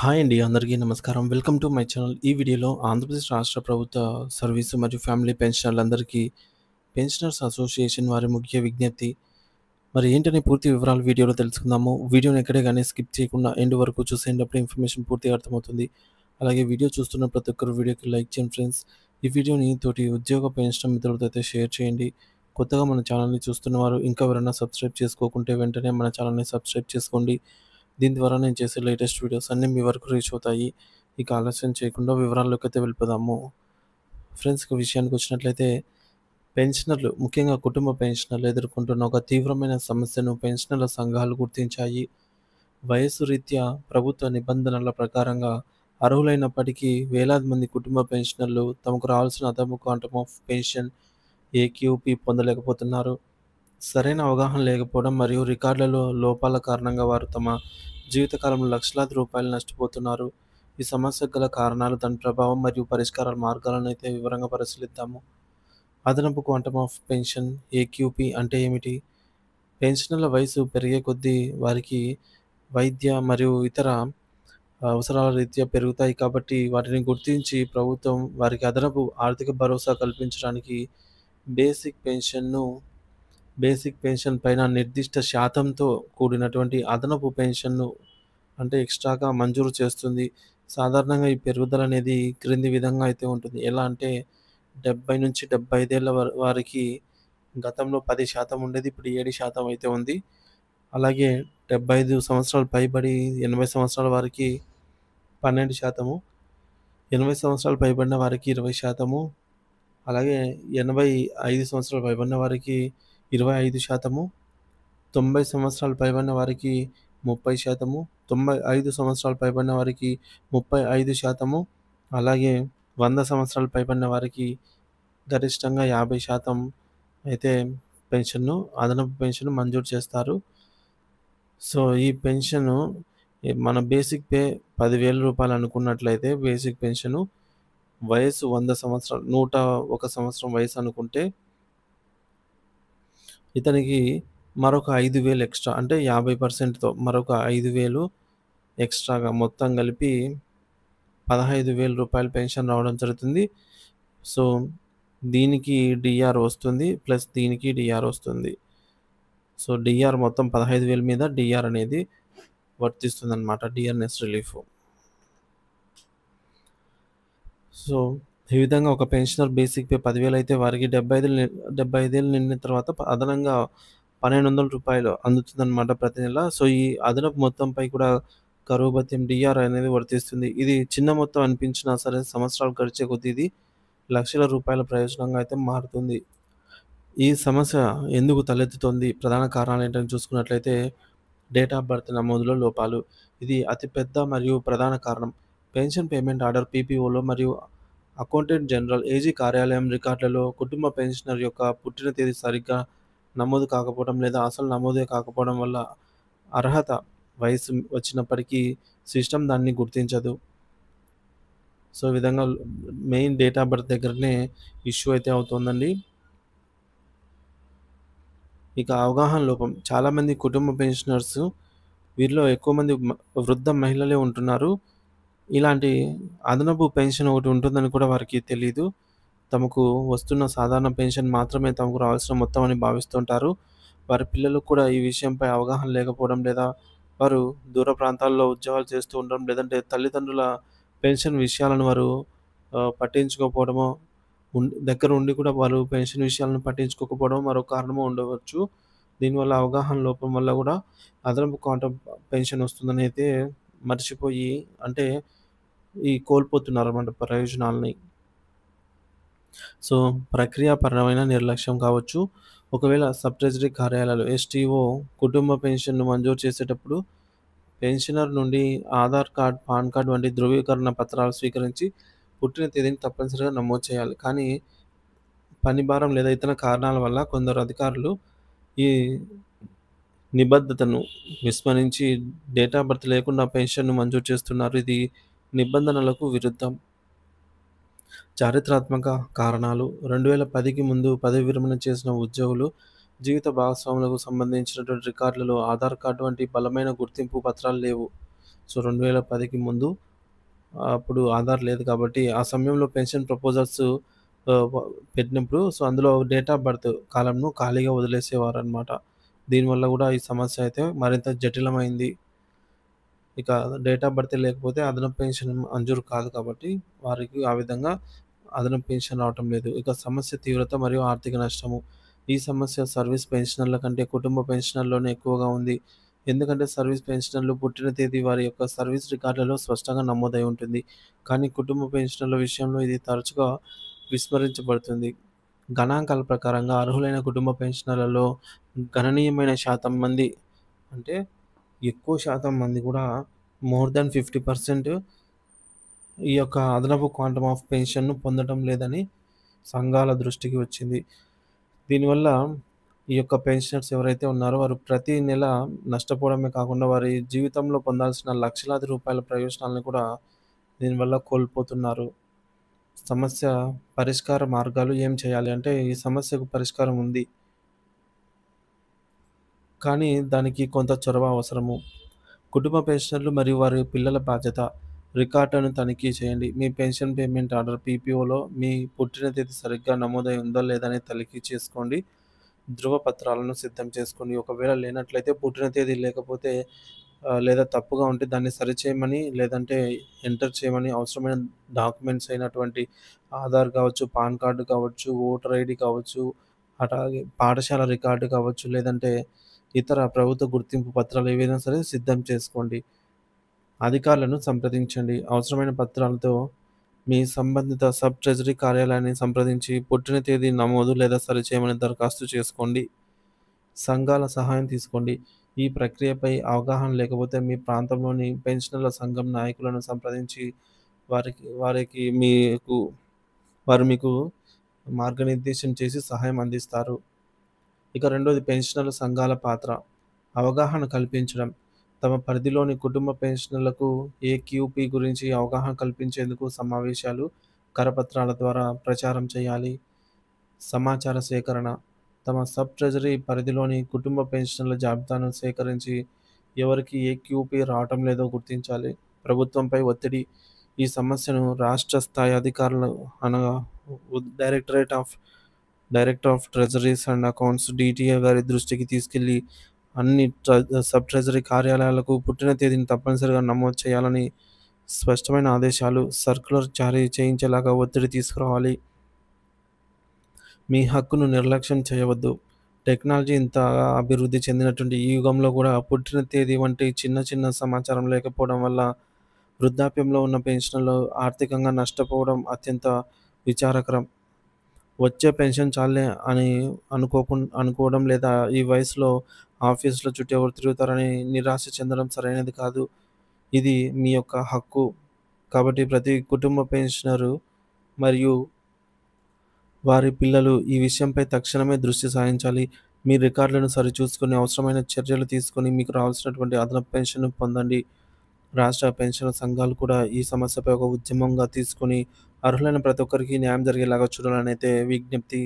Hi అండి. అందరికీ నమస్కారం. Welcome to my channel. ఈ వీడియోలో ఆంధ్రప్రదేశ్ రాష్ట్ర ప్రభుత్వ సర్వీసు మరియు ఫ్యామిలీ పెన్షనర్లందరికీ పెన్షనర్స్ అసోసియేషన్ వారి ముఖ్య విజ్ఞప్తి. మరి ఏంటనే పూర్తి వివరాలు వీడియోలో తెలుసుకుందాము. వీడియోని ఎక్కడే గానీ స్కిప్ చేయకుండా ఎండ్ వరకు చూసేయండి. అప్పుడే ఇన్ఫర్మేషన్ పూర్తిగా అర్థమవుతుంది. అలాగే వీడియో చూస్తున్న ప్రతి ఒక్కరు వీడియోకి లైక్ చేయండి ఫ్రెండ్స్. ఈ వీడియోని తోటి ఉద్యోగ పెన్షన్ మిత్రులతో అయితే షేర్ చేయండి. కొత్తగా మన ఛానల్‌ని చూస్తున్నవారు ఇంకా ఎవరైనా సబ్స్క్రైబ్ చేసుకోకుంటే వెంటనే మన ఛానల్‌ని సబ్స్క్రైబ్ చేసుకోండి. దీని ద్వారా నేను చేసే లేటెస్ట్ వీడియోస్ అన్నీ మీ వరకు రీచ్ అవుతాయి. ఇక ఆలస్యం చేయకుండా వివరాల్లోకైతే వెళ్ళిపోదాము. ఫ్రెండ్స్ ఇక విషయానికొచ్చినట్లయితే పెన్షనర్లు ముఖ్యంగా కుటుంబ పెన్షనర్లు ఎదుర్కొంటున్న ఒక తీవ్రమైన సమస్యను పెన్షనర్ల సంఘాలు గుర్తించాయి. వయస్సు రీత్యా ప్రభుత్వ నిబంధనల ప్రకారంగా అర్హులైనప్పటికీ వేలాది మంది కుటుంబ పెన్షనర్లు తమకు రావాల్సిన అదనపు క్వాంటమ్ ఆఫ్ పెన్షన్ ఏక్యూపీ పొందలేకపోతున్నారు. సరైన అవగాహన లేకపోవడం మరియు రికార్డులలో లోపాల కారణంగా వారు తమ జీవితకాలంలో లక్షలాది రూపాయలు నష్టపోతున్నారు. ఈ సమస్యకు గల కారణాలు, దాని ప్రభావం మరియు పరిష్కార మార్గాలను అయితే వివరంగా పరిశీలిద్దాము. అదనపు క్వాంటమ్ ఆఫ్ పెన్షన్ ఏక్యూపీ అంటే ఏమిటి? పెన్షనర్ల వయసు పెరిగే కొద్దీ వారికి వైద్య మరియు ఇతర అవసరాల రీత్యా పెరుగుతాయి కాబట్టి వాటిని గుర్తించి ప్రభుత్వం వారికి అదనపు ఆర్థిక భరోసా కల్పించడానికి బేసిక్ పెన్షన్‌ను బేసిక్ పెన్షన్ పైన నిర్దిష్ట శాతంతో కూడినటువంటి అదనపు పెన్షన్‌ను అంటే ఎక్స్‌ట్రాగా మంజూరు చేస్తుంది. సాధారణంగా ఈ పెరుగుదల అనేది క్రింది విధంగా అయితే ఉంటుంది. ఎలా అంటే 70-75 ఏళ్ల వారికి గతంలో 10% ఉండేది. ఇప్పుడు 7% అయితే ఉంది. అలాగే 75 సంవత్సరాలు పైబడి 80 సంవత్సరాల వారికి 12%, 80 సంవత్సరాలు పైబడిన వారికి 20%, అలాగే 85 సంవత్సరాలు పైబడిన వారికి 25%, 90 సంవత్సరాలు పైబడిన వారికి 30%, 95 సంవత్సరాలు పైబడిన వారికి 35%, అలాగే 100 సంవత్సరాలు పైబడిన వారికి గరిష్టంగా 50% అయితే అదనపు పెన్షన్‌ను మంజూరు చేస్తారు. సో, ఈ పెన్షను మన బేసిక్ పే రూ. 10,000 అనుకున్నట్లయితే బేసిక్ పెన్షను వయస్సు 100 సంవత్సరాలు 101 సంవత్సరం వయసు అనుకుంటే ఇతనికి మరొక 5,000 ఎక్స్‌ట్రా అంటే 50%తో మరొక 5,000 ఎక్స్‌ట్రాగా మొత్తం కలిపి రూ. 15,000 పెన్షన్ రావడం జరుగుతుంది. సో, దీనికి డీఆర్ వస్తుంది. ప్లస్ దీనికి డీఆర్ వస్తుంది. సో, డీఆర్ మొత్తం 15,000 మీద డీఆర్ అనేది వర్తిస్తుందనమాట. డీఆర్‌నెస్ రిలీఫ్. సో, ఈ విధంగా ఒక పెన్షనర్ బేసిక్ పే 10,000 అయితే వారికి 75 ఏళ్ళు నిండిన తర్వాత అదనంగా రూ. 1,200 అందుతుందనమాట ప్రతి నెల. సో, ఈ అదనపు మొత్తంపై కూడా కరువు భత్యం డీఆర్ అనేది వర్తిస్తుంది. ఇది చిన్న మొత్తం అనిపించినా సరే సంవత్సరాలు గడిచే కొద్దీ ఇది లక్షల రూపాయల ప్రయోజనంగా అయితే మారుతుంది. ఈ సమస్య ఎందుకు తలెత్తుతోంది? ప్రధాన కారణాలేంటని చూసుకున్నట్లయితే డేట్ ఆఫ్ బర్త్ నమోదులో లోపాలు. ఇది అతిపెద్ద మరియు ప్రధాన కారణం. పెన్షన్ పేమెంట్ ఆర్డర్ పీపీఓలో మరియు అకౌంటెంట్ జనరల్ ఏజీ కార్యాలయం రికార్డులలో కుటుంబ పెన్షనర్ యొక్క పుట్టిన తేదీ సరిగ్గా నమోదు కాకపోవడం లేదా అసలు నమోదే కాకపోవడం వల్ల అర్హత వయసు వచ్చినప్పటికీ సిస్టమ్ దాన్ని గుర్తించదు. సో, ఈ విధంగా మెయిన్ డేట్ ఆఫ్ బర్త్ దగ్గరనే ఇష్యూ అయితే అవుతుందండి. ఇక అవగాహన లోపం. చాలామంది కుటుంబ పెన్షనర్స్ వీరిలో ఎక్కువ మంది వృద్ధ మహిళలే ఉంటున్నారు. ఇలాంటి అదనపు పెన్షన్ ఒకటి ఉంటుందని కూడా వారికి తెలీదు. తమకు వస్తున్న సాధారణ పెన్షన్ మాత్రమే తమకు రావాల్సిన మొత్తం అని భావిస్తుంటారు. వారి పిల్లలకు కూడా ఈ విషయంపై అవగాహన లేకపోవడం లేదా వారు దూర ప్రాంతాల్లో ఉద్యోగాలు చేస్తూ ఉండడం, లేదంటే తల్లిదండ్రుల పెన్షన్ విషయాలను వారు పట్టించుకోకపోవడమో, దగ్గర ఉండి కూడా వారు పెన్షన్ విషయాలను పట్టించుకోకపోవడం మరో కారణమో ఉండవచ్చు. దీనివల్ల అవగాహన లోపం వల్ల కూడా అదనపు క్వాంటమ్ పెన్షన్ వస్తుందని అయితే మర్చిపోయి అంటే కోల్పోతున్నారన్నమాట ప్రయోజనాల్ని. సో, ప్రక్రియాపరమైన నిర్లక్ష్యం కావచ్చు. ఒకవేళ సబ్ ట్రెజరీ కార్యాలయాలు ఎస్టీఓ కుటుంబ పెన్షన్‌ను మంజూరు చేసేటప్పుడు పెన్షనర్ నుండి ఆధార్ కార్డ్, పాన్ కార్డ్ వంటి ధృవీకరణ పత్రాలు స్వీకరించి పుట్టిన తేదీని తప్పనిసరిగా నమోదు చేయాలి. కానీ పని భారం లేదా ఇతర కారణాల వల్ల కొందరు అధికారులు ఈ నిబద్ధతను విస్మరించి డేట్ ఆఫ్ బర్త్ లేకుండా పెన్షన్‌ను మంజూరు చేస్తున్నారు. ఇది నిబంధనలకు విరుద్ధం. చారిత్రాత్మక కారణాలు 2010కి ముందు పదవి విరమణ చేసిన ఉద్యోగులు, జీవిత భాగస్వాములకు సంబంధించినటువంటి రికార్డులలో ఆధార్ కార్డ్ వంటి బలమైన గుర్తింపు పత్రాలు లేవు. సో, 2010కి ముందు అప్పుడు ఆధార్ లేదు కాబట్టి, ఆ సమయంలో పెన్షన్ ప్రపోజల్స్ వ పెట్టినప్పుడు సో, అందులో డేట్ ఆఫ్ బర్త్ కాలమ్‌ను ఖాళీగా వదిలేసేవారనమాట. దీనివల్ల గూడా ఈ సమస్య అయితే మరింత జటిలమైంది. ఇక డేట్ ఆఫ్ బర్త్ లేకపోతే అదనపు పెన్షన్ మంజూరు కాదు కాబట్టి, వారికి ఆ విధంగా అదనపు పెన్షన్ రావటం లేదు. ఇక సమస్య తీవ్రత మరియు ఆర్థిక నష్టము. ఈ సమస్య సర్వీస్ పెన్షనర్ల కంటే కుటుంబ పెన్షనర్‌లోనే ఎక్కువగా ఉంది. ఎందుకంటే సర్వీస్ పెన్షనర్లు పుట్టిన తేదీ వారి యొక్క సర్వీస్ రికార్డులలో స్పష్టంగా నమోదై ఉంటుంది. కానీ కుటుంబ పెన్షనర్ల విషయంలో ఇది తరచుగా విస్మరించబడుతుంది. గణాంకాల ప్రకారంగా అర్హులైన కుటుంబ పెన్షనర్లలో గణనీయమైన శాతం మంది అంటే ఎక్కువ శాతం మంది కూడా మోర్ థాన్ 50% ఈ యొక్క అదనపు క్వాంటమ్ ఆఫ్ పెన్షన్‌ను పొందడం లేదని సంఘాల దృష్టికి వచ్చింది. దీనివల్ల ఈ యొక్క పెన్షనర్స్ ఎవరైతే ఉన్నారో వారు ప్రతి నెల నష్టపోవడమే కాకుండా వారి జీవితంలో పొందాల్సిన లక్షలాది రూపాయల ప్రయోజనాలను కూడా దీనివల్ల కోల్పోతున్నారు. సమస్య పరిష్కార మార్గాలు ఏం చేయాలి అంటే ఈ సమస్యకు పరిష్కారం ఉంది. కానీ దానికి కొంత చొరవ అవసరము. కుటుంబ పెన్షనర్లు మరియు వారి పిల్లల బాధ్యత. రికార్డులను తనిఖీ చేయండి. మీ పెన్షన్ పేమెంట్ ఆర్డర్ పీపీఓలో మీ పుట్టిన తేదీ సరిగ్గా నమోదై ఉందో లేదని తనిఖీ చేసుకోండి. ధృవపత్రాలను సిద్ధం చేసుకోండి. ఒకవేళ లేనట్లయితే పుట్టిన తేదీ లేకపోతే లేదా తప్పుగా ఉంటే దాన్ని సరిచేయమని లేదంటే ఎంటర్ చేయమని అవసరమైన డాక్యుమెంట్స్ అయినటువంటి ఆధార్ కావచ్చు, పాన్ కార్డ్ కావచ్చు, ఓటర్ ఐడీ కావచ్చు, అట్లాగే పాఠశాల రికార్డు కావచ్చు, లేదంటే ఇతర ప్రభుత్వ గుర్తింపు పత్రాలు ఏవైనా సరే సిద్ధం చేసుకోండి. అధికారులను సంప్రదించండి. అవసరమైన పత్రాలతో మీ సంబంధిత సబ్ ట్రెజరీ కార్యాలయాన్ని సంప్రదించి పుట్టిన తేదీ నమోదు లేదా సరిచేయమని దరఖాస్తు చేసుకోండి. సంఘాల సహాయం తీసుకోండి. ఈ ప్రక్రియపై అవగాహన లేకపోతే మీ ప్రాంతంలోని పెన్షనర్ల సంఘం నాయకులను సంప్రదించి వారికి వారికి మీకు వారు మీకు మార్గనిర్దేశం చేసి సహాయం అందిస్తారు. ఇక రెండోది పెన్షనర్ల సంఘాల పాత్ర. అవగాహన కల్పించడం. తమ పరిధిలోని కుటుంబ పెన్షనర్లకు ఏక్యూపీ గురించి అవగాహన కల్పించేందుకు సమావేశాలు, కరపత్రాల ద్వారా ప్రచారం చేయాలి. సమాచార సేకరణ. తమ సబ్ ట్రెజరీ పరిధిలోని కుటుంబ పెన్షనర్ల జాబితాను సేకరించి ఎవరికి ఏక్యూపీ రావటం లేదో గుర్తించాలి. ప్రభుత్వంపై ఒత్తిడి. ఈ సమస్యను రాష్ట్ర స్థాయి అధికారులు అనగా directorate of director of treasuries and accounts DTA గారి దృష్టికి తీసుకెళ్లి అన్ని సబ్ ట్రెజరీ కార్యాలయాలకు పుట్టిన తేదీని తప్పనిసరిగా నమోదు చేయాలని స్పష్టమైన ఆదేశాలు, సర్క్యులర్ జారీ చేయించేలాగా ఒత్తిడి తీసుకురావాలి. మీ హక్కును నిర్లక్ష్యం చేయవద్దు. టెక్నాలజీ ఇంతగా అభివృద్ధి చెందినటువంటి ఈ యుగంలో కూడా పుట్టిన తేదీ వంటి చిన్న చిన్న సమాచారం లేకపోవడం వల్ల వృద్ధాప్యంలో ఉన్న పెన్షనర్లు ఆర్థికంగా నష్టపోవడం అత్యంత విచారకరం. వచ్చే పెన్షన్ చాలులే అని అనుకోవడం లేదా ఈ వయసులో ఆఫీసుల చుట్టూ ఎవరు తిరుగుతారని నిరాశ చెందడం సరైనది కాదు. ఇది మీ యొక్క హక్కు. కాబట్టి ప్రతి కుటుంబ పెన్షనరు మరియు వారి పిల్లలు ఈ విషయంపై తక్షణమే దృష్టి సారించాలి. మీ రికార్డులను సరిచూసుకొని అవసరమైన చర్యలు తీసుకొని మీకు రావాల్సినటువంటి అదనపు పెన్షన్‌ను పొందండి. రాష్ట్ర పెన్షన్ సంఘాలు కూడా ఈ సమస్యపై ఒక ఉద్యమంగా తీసుకొని అర్హులైన ప్రతి ఒక్కరికి న్యాయం జరిగేలాగా చూడాలనైతే విజ్ఞప్తి.